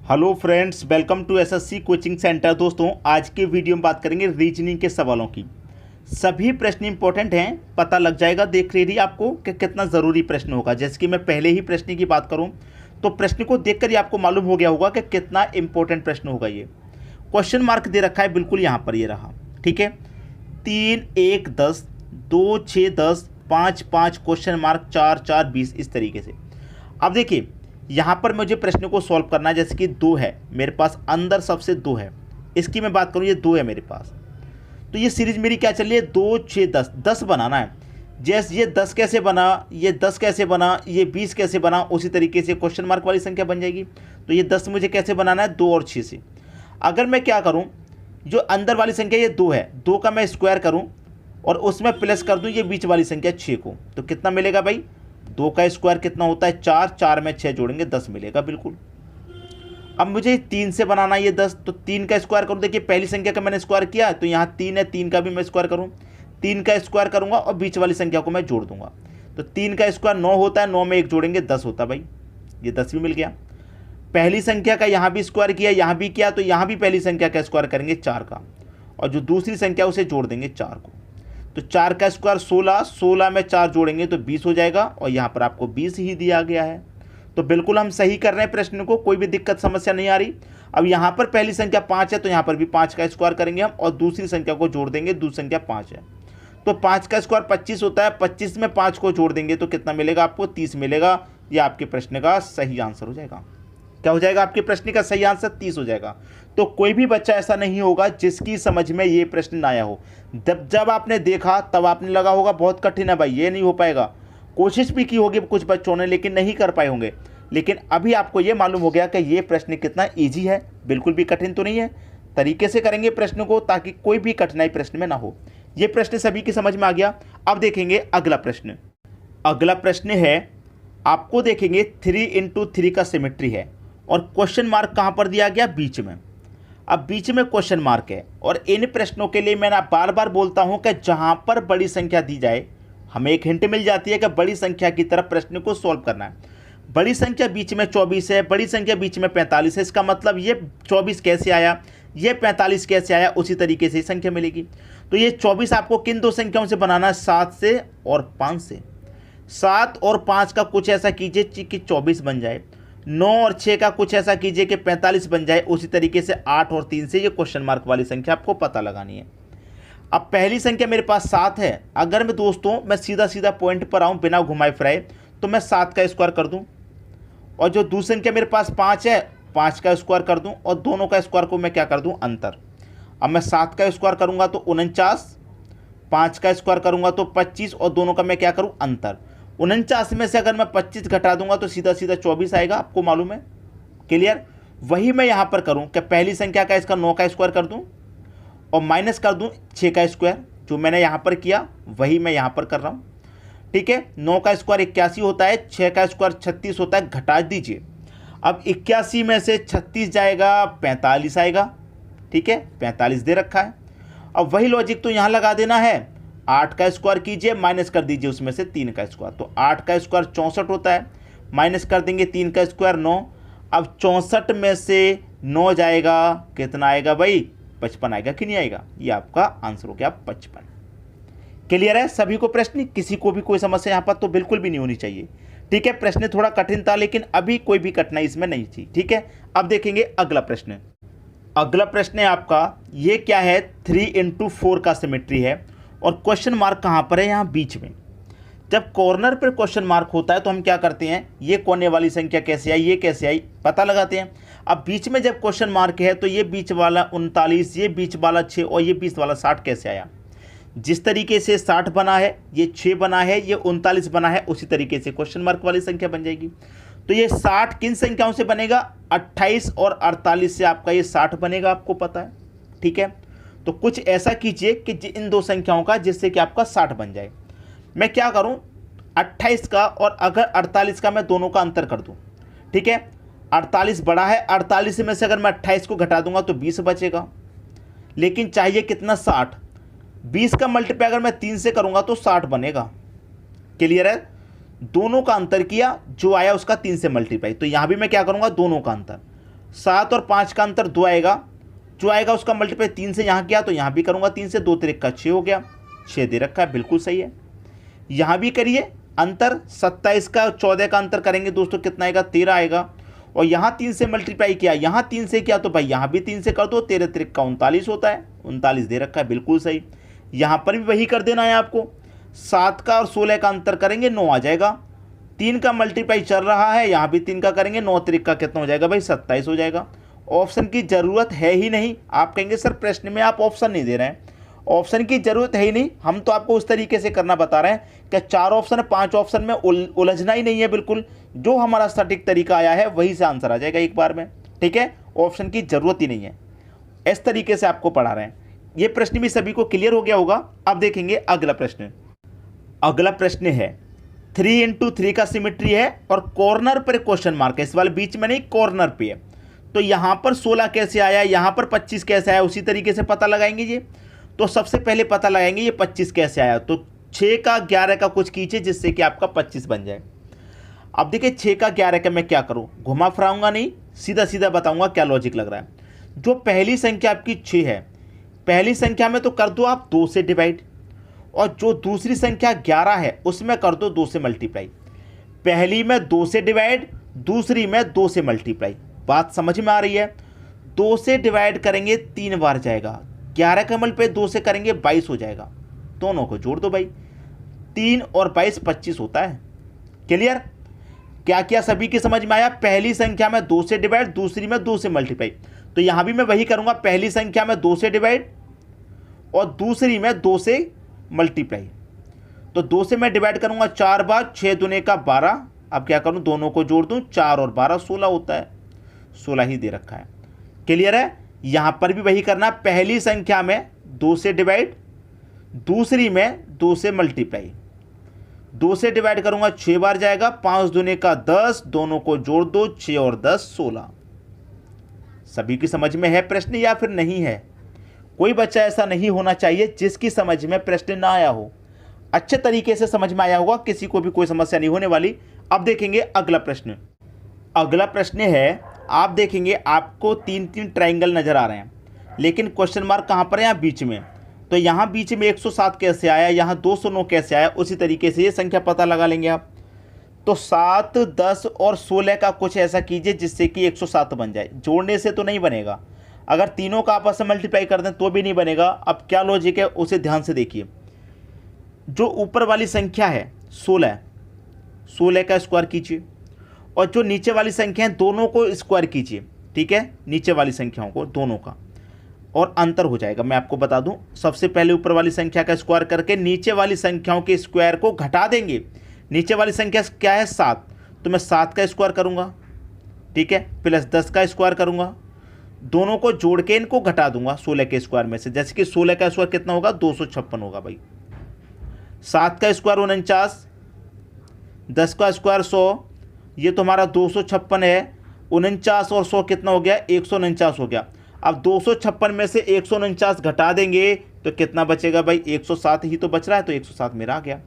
Hello friends, welcome to SSC coaching centre. दोस्तों, आज के वीडियो में बात करेंगे रीजनिंग के सवालों की। सभी प्रश्न इंपॉर्टेंट हैं, पता लग जाएगा देख रही आपको कि कितना ज़रूरी प्रश्न होगा। जैसे कि मैं पहले ही प्रश्न की बात करूं तो प्रश्न को देखकर ही आपको मालूम हो गया होगा कि कितना इंपॉर्टेंट प्रश्न होगा। ये क्वेश्चन मार्क दे रखा है, बिल्कुल यहाँ पर ये रहा, ठीक है। 3, 1, 10, 2, 6, 10, 5, 5 क्वेश्चन मार्क, 4, 4, 20, इस तरीके से। अब देखिए यहाँ पर मुझे प्रश्न को सॉल्व करना है। जैसे कि 2 है मेरे पास, अंदर सबसे 2 है, इसकी मैं बात करूँ, ये 2 है मेरे पास, तो ये सीरीज मेरी क्या चल रही है, 2, 6, 10, 10 बनाना है। जैसे ये 10 कैसे बना, ये 10 कैसे बना, ये 20 कैसे बना, उसी तरीके से क्वेश्चन मार्क वाली संख्या बन जाएगी। तो ये 10 मुझे कैसे बनाना है, 2 और 6 से। अगर मैं क्या करूँ, जो अंदर वाली संख्या ये 2 है, 2 का मैं स्क्वायर करूँ और उसमें प्लस कर दूँ ये बीच वाली संख्या 6 को, तो कितना मिलेगा भाई, 2 का स्क्वायर कितना होता है, 4, 4 में 6 जोड़ेंगे 10 मिलेगा बिल्कुल। अब मुझे 3 से बनाना ये 10, तो 3 का स्क्वायर करूँ। देखिए पहली संख्या का मैंने स्क्वायर किया तो यहाँ 3 है, 3 का भी मैं स्क्वायर करूँ, 3 का स्क्वायर करूँगा और बीच वाली संख्या को मैं जोड़ दूंगा। तो 3 का स्क्वायर 9 होता है, 9 में 1 जोड़ेंगे 10 होता है भाई, ये 10 भी मिल गया। पहली संख्या का यहाँ भी स्क्वायर किया, यहाँ भी किया, तो यहाँ भी पहली संख्या का स्क्वायर करेंगे 4 का, और जो दूसरी संख्या उसे जोड़ देंगे 4 को। तो 4 का स्क्वायर 16, 16 में 4 जोड़ेंगे तो 20 हो जाएगा, और यहाँ पर आपको 20 ही दिया गया है। तो बिल्कुल हम सही कर रहे हैं प्रश्न को, कोई भी दिक्कत समस्या नहीं आ रही। अब यहाँ पर पहली संख्या 5 है तो यहाँ पर भी 5 का स्क्वायर करेंगे हम, और दूसरी संख्या को जोड़ देंगे, दूसरी संख्या 5 है तो 5 का स्क्वायर 25 होता है, 25 में 5 को जोड़ देंगे तो कितना मिलेगा आपको, 30 मिलेगा। ये आपके प्रश्न का सही आंसर हो जाएगा। क्या हो जाएगा आपके प्रश्न का सही आंसर, 30 हो जाएगा। तो कोई भी बच्चा ऐसा नहीं होगा जिसकी समझ में ये प्रश्न ना आया हो। जब आपने देखा तब आपने लगा होगा बहुत कठिन है भाई, ये नहीं हो पाएगा। कोशिश भी की होगी कुछ बच्चों ने, लेकिन नहीं कर पाए होंगे। लेकिन अभी आपको ये मालूम हो गया कि ये प्रश्न कितना ईजी है, बिल्कुल भी कठिन तो नहीं है। तरीके से करेंगे प्रश्न को ताकि कोई भी कठिनाई प्रश्न में ना हो। ये प्रश्न सभी की समझ में आ गया। अब देखेंगे अगला प्रश्न। अगला प्रश्न है, आपको देखेंगे 3 × 3 का सिमेट्री है और क्वेश्चन मार्क कहाँ पर दिया गया, बीच में। अब बीच में क्वेश्चन मार्क है, और इन प्रश्नों के लिए मैं बार बार बोलता हूं कि जहां पर बड़ी संख्या दी जाए हमें एक हिंट मिल जाती है कि बड़ी संख्या की तरफ प्रश्न को सॉल्व करना है। बड़ी संख्या बीच में 24 है, बड़ी संख्या बीच में 45 है, इसका मतलब ये 24 कैसे आया, ये 45 कैसे आया, उसी तरीके से संख्या मिलेगी। तो ये 24 आपको किन दो संख्याओं से बनाना है, 7 से और 5 से। 7 और 5 का कुछ ऐसा कीजिए कि 24 बन जाए, 9 और 6 का कुछ ऐसा कीजिए कि 45 बन जाए, उसी तरीके से 8 और 3 से ये क्वेश्चन मार्क वाली संख्या आपको पता लगानी है। अब पहली संख्या मेरे पास 7 है, अगर मैं दोस्तों मैं सीधा सीधा पॉइंट पर आऊँ बिना घुमाए फिराए, तो मैं 7 का स्क्वायर कर दूं, और जो दूसरी संख्या मेरे पास 5 है, 5 का स्क्वायर कर दूं, और दोनों का स्क्वायर को मैं क्या कर दूं, अंतर। अब मैं 7 का स्क्वायर करूंगा तो 49, 5 का स्क्वायर करूंगा तो 25, और दोनों का मैं क्या करूं, अंतर। 49 में से अगर मैं 25 घटा दूंगा तो सीधा सीधा 24 आएगा, आपको मालूम है, क्लियर। वही मैं यहाँ पर करूँ कि पहली संख्या का इसका 9 का स्क्वायर कर दूँ और माइनस कर दूँ 6 का स्क्वायर, जो मैंने यहाँ पर किया वही मैं यहाँ पर कर रहा हूँ, ठीक है। 9 का स्क्वायर 81 होता है, 6 का स्क्वायर 36 होता है, घटा दीजिए। अब 81 में से 36 जाएगा, 45 आएगा, ठीक है, 45 दे रखा है। अब वही लॉजिक तो यहाँ लगा देना है, 8 का स्क्वायर कीजिए, माइनस कर दीजिए उसमें से 3 का स्क्वायर, तो 8 का स्क्वायर 64 होता है, माइनस कर देंगे 3 का स्क्वायर 9। अब 64 में से 9 जाएगा, कितना आएगा भाई, 55 आएगा कि नहीं आएगा, ये आपका आंसर हो गया 55। क्लियर है सभी को प्रश्न, किसी को भी कोई समस्या यहाँ पर तो बिल्कुल भी नहीं होनी चाहिए, ठीक है। प्रश्न थोड़ा कठिन था लेकिन अभी कोई भी कठिनाई इसमें नहीं थी, ठीक है। अब देखेंगे अगला प्रश्न। अगला प्रश्न है आपका, ये क्या है, 3 × 4 का सिमेट्री है और क्वेश्चन मार्क कहाँ पर है, यहाँ बीच में। जब कॉर्नर पर क्वेश्चन मार्क होता है तो हम क्या करते हैं, ये कोने वाली संख्या कैसे आई, ये कैसे आई, पता लगाते हैं। अब बीच में जब क्वेश्चन मार्क है तो ये बीच वाला 39, ये बीच वाला 6 और ये बीच वाला 60 कैसे आया। जिस तरीके से 60 बना है, ये 6 बना है, ये 39 बना है, उसी तरीके से क्वेश्चन मार्क वाली संख्या बन जाएगी। तो ये 60 किन संख्याओं से बनेगा, 28 और 48 से आपका ये 60 बनेगा, आपको पता है, ठीक है। तो कुछ ऐसा कीजिए कि इन दो संख्याओं का जिससे कि आपका 60 बन जाए। मैं क्या करूं, 28 का और अगर 48 का मैं दोनों का अंतर कर दूं, ठीक है। 48 बड़ा है, 48 में से अगर मैं 28 को घटा दूंगा तो 20 बचेगा, लेकिन चाहिए कितना, 60। 20 का मल्टीप्लाई अगर मैं 3 से करूंगा तो 60 बनेगा, क्लियर है। दोनों का अंतर किया, जो आया उसका 3 से मल्टीप्लाई, तो यहां भी मैं क्या करूंगा, दोनों का अंतर। 7 और 5 का अंतर 2 आएगा, जो आएगा उसका मल्टीप्लाई 3 से यहाँ किया तो यहाँ भी करूँगा 3 से, 2 तिरिक का 6 हो गया, 6 दे रखा है, बिल्कुल सही है। यहाँ भी करिए अंतर, 27 का 14 का अंतर करेंगे दोस्तों कितना आएगा, 13 आएगा। और यहाँ 3 से मल्टीप्लाई किया, यहाँ 3 से किया तो भाई यहाँ भी 3 से कर दो, 13 तिरिक का 39 होता है, 39 दे रखा है, बिल्कुल सही। यहाँ पर भी वही कर देना है आपको, 7 का और 16 का अंतर करेंगे 9 आ जाएगा, 3 का मल्टीप्लाई चल रहा है, यहाँ भी 3 का करेंगे, 9 तिरिक का कितना हो जाएगा भाई, 27 हो जाएगा। ऑप्शन की ज़रूरत है ही नहीं। आप कहेंगे सर प्रश्न में आप ऑप्शन नहीं दे रहे हैं, ऑप्शन की ज़रूरत है ही नहीं, हम तो आपको उस तरीके से करना बता रहे हैं कि 4 ऑप्शन है, 5 ऑप्शन में उलझना ही नहीं है, बिल्कुल जो हमारा सटीक तरीका आया है वही से आंसर आ जाएगा एक बार में, ठीक है। ऑप्शन की ज़रूरत ही नहीं है, इस तरीके से आपको पढ़ा रहे हैं। ये प्रश्न भी सभी को क्लियर हो गया होगा। अब देखेंगे अगला प्रश्न। अगला प्रश्न है 3 × 3 का सिमेट्री है और कॉर्नर पर क्वेश्चन मार्क है, इस वाले बीच में नहीं, कॉर्नर पे है। तो यहाँ पर 16 कैसे आया, यहाँ पर 25 कैसे आया, उसी तरीके से पता लगाएंगे ये। तो सबसे पहले पता लगाएंगे ये 25 कैसे आया, तो 6 का 11 का कुछ कीजिए जिससे कि आपका 25 बन जाए। अब देखिए 6 का 11 का मैं क्या करूँ, घुमा फिराऊंगा नहीं, सीधा सीधा बताऊंगा क्या लॉजिक लग रहा है। जो पहली संख्या आपकी 6 है, पहली संख्या में तो कर दो आप 2 से डिवाइड, और जो दूसरी संख्या 11 है उसमें कर दो 2 से मल्टीप्लाई। पहली में 2 से डिवाइड, दूसरी में 2 से मल्टीप्लाई। बात समझ में आ रही है। 2 से डिवाइड करेंगे 3 बार जाएगा, 11 का मल्टीप्लाई 2 से करेंगे 22 हो जाएगा, दोनों को जोड़ दो भाई, 3 और 22 25 होता है। क्लियर, क्या क्या सभी की समझ में आया। पहली संख्या में 2 से डिवाइड, दूसरी में 2 से मल्टीप्लाई, तो यहां भी मैं वही करूंगा, पहली संख्या में 2 से डिवाइड और दूसरी में 2 से मल्टीप्लाई। तो 2 से मैं डिवाइड करूंगा 4 बार, 6 दूने का 12। अब क्या करूं, दोनों को जोड़ दूं, 4 और 12 16 होता है, 16 ही दे रखा है। क्लियर है। यहां पर भी वही करना, पहली संख्या में 2 से डिवाइड, दूसरी में 2 से मल्टीप्लाई। 2 से डिवाइड करूंगा 6 बार जाएगा, 5 दूने का 10, दोनों को जोड़ दो, 6 और 10 16। सभी की समझ में है प्रश्न या फिर नहीं है। कोई बच्चा ऐसा नहीं होना चाहिए जिसकी समझ में प्रश्न ना आया हो, अच्छे तरीके से समझ में आया होगा, किसी को भी कोई समस्या नहीं होने वाली। अब देखेंगे अगला प्रश्न। अगला प्रश्न है, आप देखेंगे आपको 3 ट्राइंगल नजर आ रहे हैं, लेकिन क्वेश्चन मार्क कहाँ पर है, यहाँ बीच में। तो यहाँ बीच में 107 कैसे आया, यहाँ 209 कैसे आया, उसी तरीके से ये संख्या पता लगा लेंगे आप। तो 7, 10 और 16 का कुछ ऐसा कीजिए जिससे कि 107 बन जाए। जोड़ने से तो नहीं बनेगा, अगर तीनों का आपस में मल्टीप्लाई कर दें तो भी नहीं बनेगा। अब क्या लॉजिक है उसे ध्यान से देखिए। जो ऊपर वाली संख्या है 16 का स्क्वायर कीजिए, और जो नीचे वाली संख्या है दोनों को स्क्वायर कीजिए, ठीक है, नीचे वाली संख्याओं को दोनों का, और अंतर हो जाएगा। मैं आपको बता दूं, सबसे पहले ऊपर वाली संख्या का स्क्वायर करके नीचे वाली संख्याओं के स्क्वायर को घटा देंगे। नीचे वाली संख्या क्या है 7, तो मैं 7 का स्क्वायर करूंगा, ठीक है, प्लस 10 का स्क्वायर करूंगा, दोनों को जोड़ के इनको घटा दूंगा 16 के स्क्वायर में से। जैसे कि 16 का स्क्वायर कितना होगा, 256 होगा भाई। 7 का स्क्वायर 49, 10 का स्क्वायर 100, ये तो हमारा 256 है। 49 और 100 कितना हो गया, 149 हो गया। अब 256 में से 149 घटा देंगे तो कितना बचेगा भाई, 107 ही तो बच रहा है, तो 107 मेरा आ गया।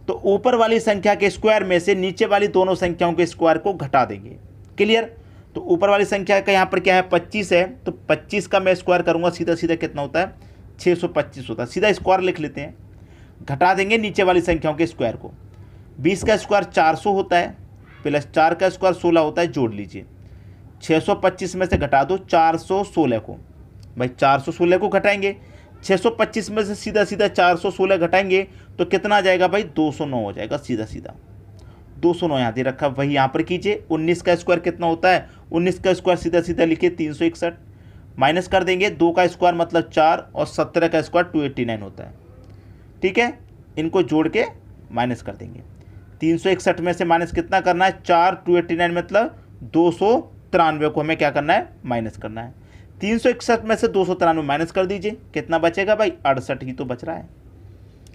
तो ऊपर वाली संख्या के स्क्वायर में से नीचे वाली दोनों संख्याओं के स्क्वायर को घटा देंगे। क्लियर। तो ऊपर वाली संख्या का यहाँ पर क्या है, 25 है, तो 25 का मैं स्क्वायर करूँगा, सीधा सीधा कितना होता है, 625 होता है। सीधा स्क्वायर लिख लेते हैं, घटा देंगे नीचे वाली संख्याओं के स्क्वायर को। 20 का स्क्वायर 400 होता है, प्लस 4 का स्क्वायर 16 होता है, जोड़ लीजिए। 625 में से घटा दो 416 को, भाई 416 को घटाएंगे, 625 में से सीधा सीधा 416 घटाएंगे तो कितना आ जाएगा भाई, 209 हो जाएगा, सीधा सीधा 209 यहाँ दे रखा, वही यहाँ पर कीजिए। 19 का स्क्वायर कितना होता है, 19 का स्क्वायर सीधा सीधा लिखिए 361, माइनस कर देंगे, 2 का स्क्वायर मतलब 4 और 17 का स्क्वायर 289 होता है, ठीक है। इनको जोड़ के माइनस कर देंगे। 361 में से माइनस कितना करना है, 4, 289 मतलब 293 को हमें क्या करना है, माइनस करना है। 361 में से 293 माइनस कर दीजिए, कितना बचेगा भाई, 68 ही तो बच रहा है।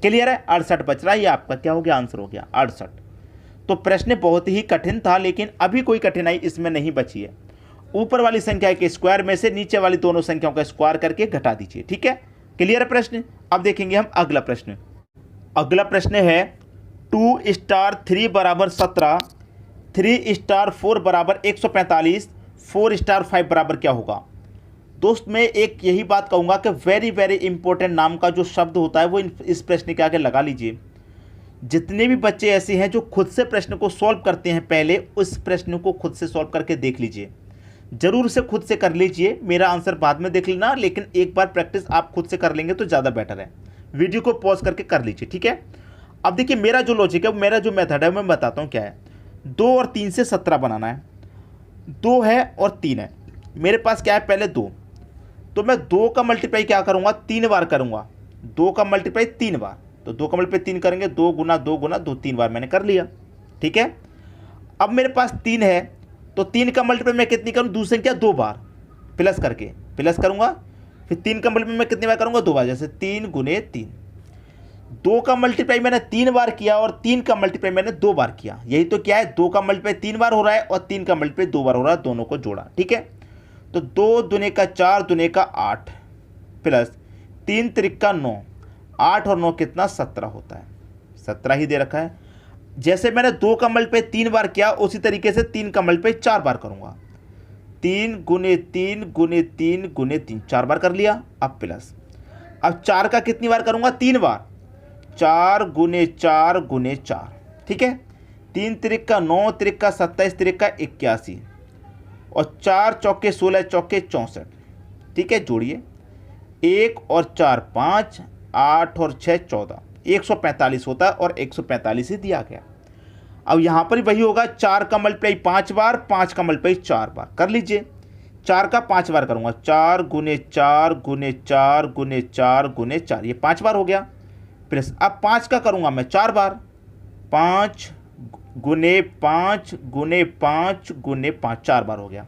क्लियर है, 68 बच रहा है, ये आपका क्या हो गया, आंसर हो गया 68। तो प्रश्न बहुत ही कठिन था, लेकिन अभी कोई कठिनाई इसमें नहीं बची है। ऊपर वाली संख्या के स्क्वायर में से नीचे वाली दोनों संख्याओं का स्क्वायर करके घटा दीजिए, ठीक है। क्लियर है प्रश्न। अब देखेंगे हम अगला प्रश्न। अगला प्रश्न है 2 * 3 = 17, 3 * 4 = 145, 4 स्टार 5 बराबर क्या होगा। दोस्त मैं एक यही बात कहूँगा कि वेरी वेरी इंपॉर्टेंट नाम का जो शब्द होता है वो इस प्रश्न के आगे लगा लीजिए। जितने भी बच्चे ऐसे हैं जो खुद से प्रश्न को सॉल्व करते हैं, पहले उस प्रश्न को खुद से सॉल्व करके देख लीजिए, ज़रूर से खुद से कर लीजिए। मेरा आंसर बाद में देख लेना, लेकिन एक बार प्रैक्टिस आप खुद से कर लेंगे तो ज़्यादा बेटर है। वीडियो को पॉज करके कर लीजिए, ठीक है। अब देखिए मेरा जो लॉजिक है, मेरा जो मेथड है मैं बताता हूँ क्या है। 2 और 3 से 17 बनाना है। 2 है और 3 है, मेरे पास क्या है पहले 2, तो मैं 2 का मल्टीप्लाई क्या करूँगा 3 बार करूँगा। 2 का मल्टीप्लाई 3 बार, तो 2 का मल्टीप्लाई 3 करेंगे, 2 गुना 2 गुना 2, 3 बार मैंने कर लिया, ठीक है। अब मेरे पास 3 है तो 3 का मल्टीप्लाई मैं कितनी करूँ, दूसरी संख्या 2 बार प्लस करके प्लस करूँगा, फिर 3 का मल्टीप्लाई मैं कितनी बार करूँगा 2 बार, जैसे 3 गुने 3। 2 का मल्टीप्लाई मैंने 3 बार किया और 3 का मल्टीप्लाई मैंने 2 बार किया, यही तो क्या है 2 का मल्टीप्लाई 3 बार हो रहा है और 3 का मल्टीप्लाई 2 बार हो रहा है, दोनों को जोड़ा, ठीक है। तो 2 दूने का 4 दूने का 8 प्लस 3 त्रिका 9, 8 और 9 कितना 17 होता है, 17 ही दे रखा है। जैसे मैंने 2 का मल्टीप्लाई 3 बार किया उसी तरीके से 3 का मल्टीप्लाई 4 बार करूंगा। 3 गुने 3 गुने 3 गुने 3, 4 बार कर लिया। अब प्लस, अब 4 का कितनी बार करूंगा 3 बार, 4 गुने 4 गुने 4, ठीक है। 3 त्रिका 9 त्रिका 27 त्रिका 81 और 4 चौके 16 चौके 64, ठीक है। जोड़िए 1 और 4 5, 8 और 6 14, 145 होता है और 145 ही दिया गया। अब यहाँ पर वही होगा, 4 का मल्टीप्लाई 5 बार, 5 का मल्टीप्लाई 4 बार कर लीजिए। 4 का 5 बार करूँगा, 4 गुने 4 गुने 4 गुने 4 गुने 4, ये 5 बार हो गया। प्लस अब 5 का करूँगा मैं 4 बार, 5 गुने 5 गुने 5 गुने 5, 4 बार हो गया।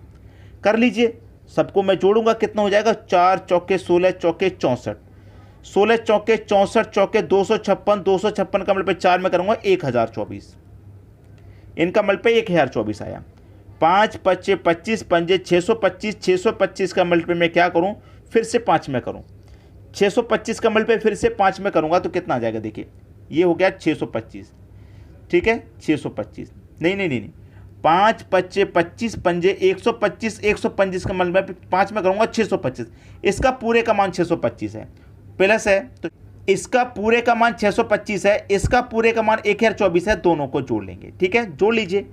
कर लीजिए, सबको मैं जोड़ूंगा कितना हो जाएगा, 4 चौके 16 चौके 64, 16 चौके 64 चौके 256, 256 का मल्टीप्लाई 4 में करूँगा 1024, इनका मल्टीप्लाई 1024 आया। 5 पच्चे 25 पंजे 625, 625 का मल्टीप्लाई मैं क्या करूँ फिर से 5 में करूँ, 625 का मल्टीप्लाई फिर से 5 में करूँगा तो कितना आ जाएगा, देखिए ये हो गया 625, ठीक है। 625 नहीं 5 पच्चे 25 पंजे 125, 125 का मल्टीप्लाई 5 में करूँगा 625, इसका पूरे का मान 625 है, प्लस है तो इसका पूरे का मान 625 है, इसका पूरे का मान 1024 है, दोनों को जोड़ लेंगे, ठीक है। जोड़ लीजिए,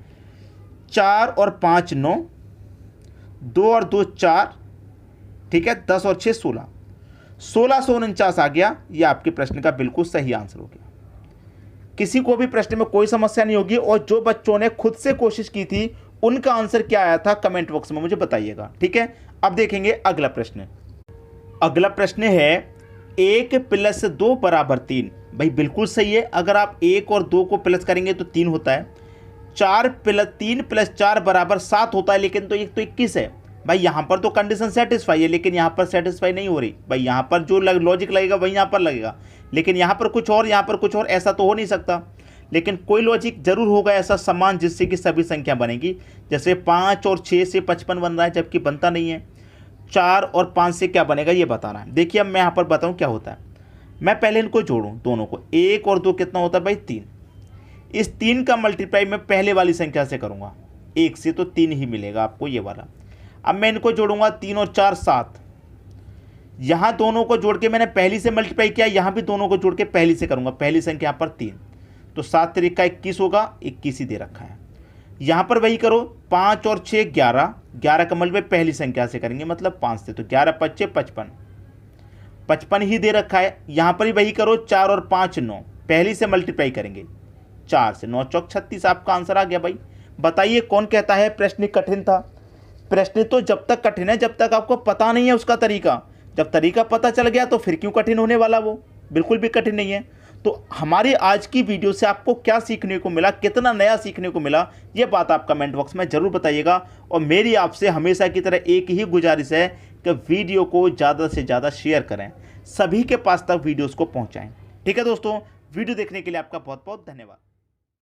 4 और 5 9, 2 और 2 4, ठीक है, 10 और 6 16, 1649 आ गया। यह आपके प्रश्न का बिल्कुल सही आंसर हो गया। किसी को भी प्रश्न में कोई समस्या नहीं होगी, और जो बच्चों ने खुद से कोशिश की थी उनका आंसर क्या आया था कमेंट बॉक्स में मुझे बताइएगा, ठीक है। अब देखेंगे अगला प्रश्न। अगला प्रश्न है 1 प्लस 2 बराबर 3। भाई बिल्कुल सही है, अगर आप 1 और 2 को प्लस करेंगे तो 3 होता है। 3 प्लस 4 बराबर 7 होता है, लेकिन तो 1 तो 21 है। भाई यहाँ पर तो कंडीशन सेटिस्फाई है, लेकिन यहाँ पर सेटिस्फाई नहीं हो रही। भाई यहाँ पर जो लॉजिक लगेगा वही यहाँ पर लगेगा, लेकिन यहाँ पर कुछ और, यहाँ पर कुछ और, ऐसा तो हो नहीं सकता। लेकिन कोई लॉजिक जरूर होगा ऐसा समान जिससे कि सभी संख्या बनेगी। जैसे 5 और 6 से 55 बन रहा है, जबकि बनता नहीं है। 4 और 5 से क्या बनेगा ये बताना है। देखिए अब मैं यहाँ पर बताऊँ क्या होता है। मैं पहले इनको जोड़ूँ दोनों को, 1 और 2 कितना होता है भाई 3। इस 3 का मल्टीप्लाई मैं पहले वाली संख्या से करूँगा, 1 से तो 3 ही मिलेगा आपको ये वाला। अब मैं इनको जोड़ूंगा, 3 और 4 7, यहाँ दोनों को जोड़ के मैंने पहली से मल्टीप्लाई किया, यहाँ भी दोनों को जोड़ के पहली से करूँगा, पहली संख्या यहाँ पर 3, तो 7 3 का 21 होगा, 21 ही दे रखा है। यहाँ पर वही करो, 5 और 6 11, 11 का मल्टीप्लाई पहली संख्या से करेंगे मतलब 5 से, तो 11 5 55, 55 ही दे रखा है। यहाँ पर ही वही करो, 4 और 5 9, पहली से मल्टीप्लाई करेंगे 4 से, 9 चौक 36, आपका आंसर आ गया। भाई बताइए कौन कहता है प्रश्न कठिन था। प्रश्न तो जब तक कठिन है जब तक आपको पता नहीं है उसका तरीका, जब तरीका पता चल गया तो फिर क्यों कठिन होने वाला, वो बिल्कुल भी कठिन नहीं है। तो हमारी आज की वीडियो से आपको क्या सीखने को मिला, कितना नया सीखने को मिला, ये बात आप कमेंट बॉक्स में ज़रूर बताइएगा। और मेरी आपसे हमेशा की तरह एक ही गुजारिश है कि वीडियो को ज़्यादा से ज़्यादा शेयर करें, सभी के पास तक वीडियोज़ को पहुँचाएँ। ठीक है दोस्तों, वीडियो देखने के लिए आपका बहुत बहुत धन्यवाद।